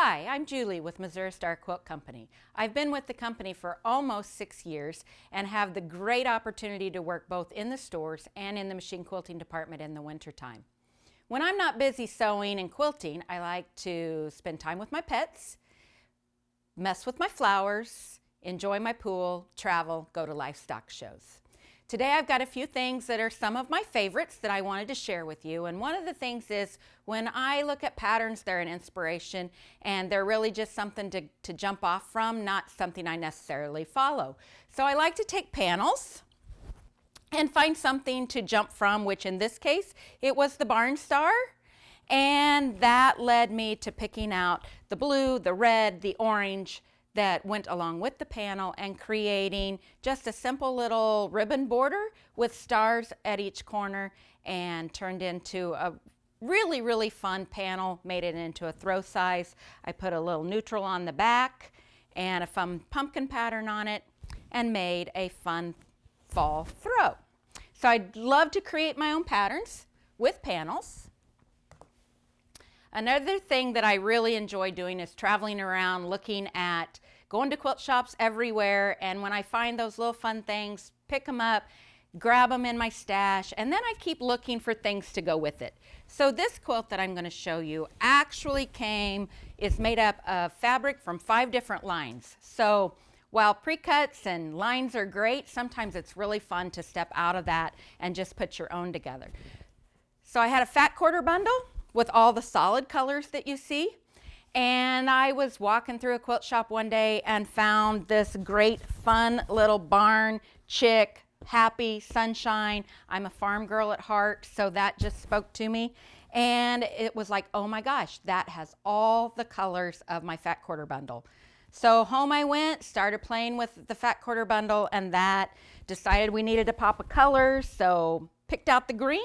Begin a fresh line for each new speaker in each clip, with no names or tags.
Hi, I'm Julie with Missouri Star Quilt Company. I've been with the company for almost 6 years and have the great opportunity to work both in the stores and in the machine quilting department in the wintertime. When I'm not busy sewing and quilting, I like to spend time with my pets, mess with my flowers, enjoy my pool, travel, go to livestock shows. Today I've got a few things that are some of my favorites that I wanted to share with you. And one of the things is when I look at patterns, they're an inspiration and they're really just something to jump off from, not something I necessarily follow. So I like to take panels and find something to jump from, which in this case, it was the Barn Star. And that led me to picking out the blue, the red, the orange that went along with the panel and creating just a simple little ribbon border with stars at each corner and turned into a really fun panel, made it into a throw size. I put a little neutral on the back and a fun pumpkin pattern on it and made a fun fall throw. So I'd love to create my own patterns with panels. Another thing that I really enjoy doing is traveling around, looking at, going to quilt shops everywhere, and when I find those little fun things, pick them up, grab them in my stash, and then I keep looking for things to go with it. So this quilt that I'm going to show you actually is made up of fabric from 5 different lines. So while pre-cuts and lines are great, sometimes it's really fun to step out of that and just put your own together. So I had a fat quarter bundle with all the solid colors that you see. And I was walking through a quilt shop one day and found this great fun little barn chick, happy, sunshine. I'm a farm girl at heart, so that just spoke to me. And it was like, oh my gosh, that has all the colors of my fat quarter bundle. So home I went, started playing with the fat quarter bundle, and that decided we needed to pop a color, so picked out the green,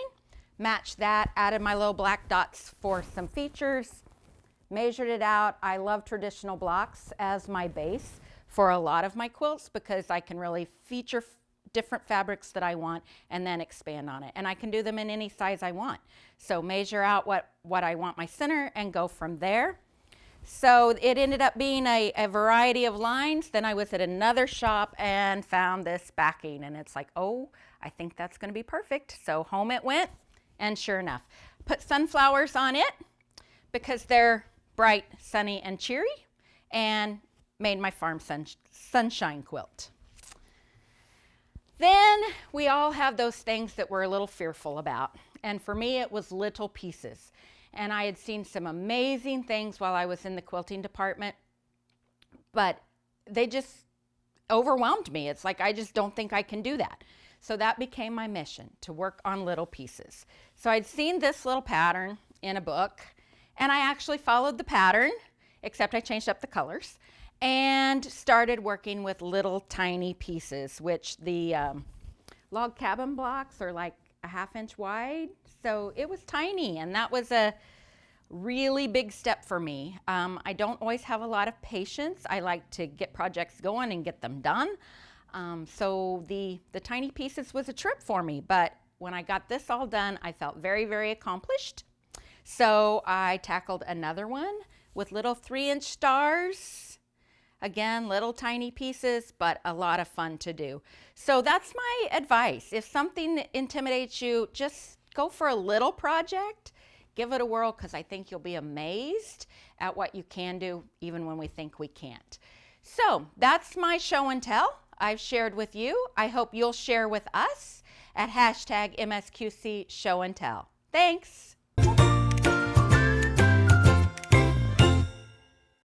matched that, added my little black dots for some features, measured it out. I love traditional blocks as my base for a lot of my quilts because I can really feature different fabrics that I want and then expand on it. And I can do them in any size I want. So measure out what I want my center and go from there. So it ended up being a variety of lines. Then I was at another shop and found this backing, and it's like, oh, I think that's going to be perfect. So home it went. And sure enough, put sunflowers on it because they're bright, sunny, and cheery, and made my farm sunshine quilt. Then we all have those things that we're a little fearful about. And for me, it was little pieces. And I had seen some amazing things while I was in the quilting department, but they just overwhelmed me. It's like, I just don't think I can do that. So that became my mission, to work on little pieces. So I'd seen this little pattern in a book, and I actually followed the pattern, except I changed up the colors, and started working with little tiny pieces, which the log cabin blocks are like a 1/2 inch wide. So it was tiny, and that was a really big step for me. I don't always have a lot of patience. I like to get projects going and get them done. So the tiny pieces was a trip for me, but when I got this all done, I felt very accomplished. So I tackled another one with little 3-inch stars. Again, little tiny pieces, but a lot of fun to do. So that's my advice. If something intimidates you, just go for a little project. Give it a whirl, because I think you'll be amazed at what you can do even when we think we can't. So that's my show and tell I've shared with you. I hope you'll share with us at #MSQC Show and Tell. Thanks.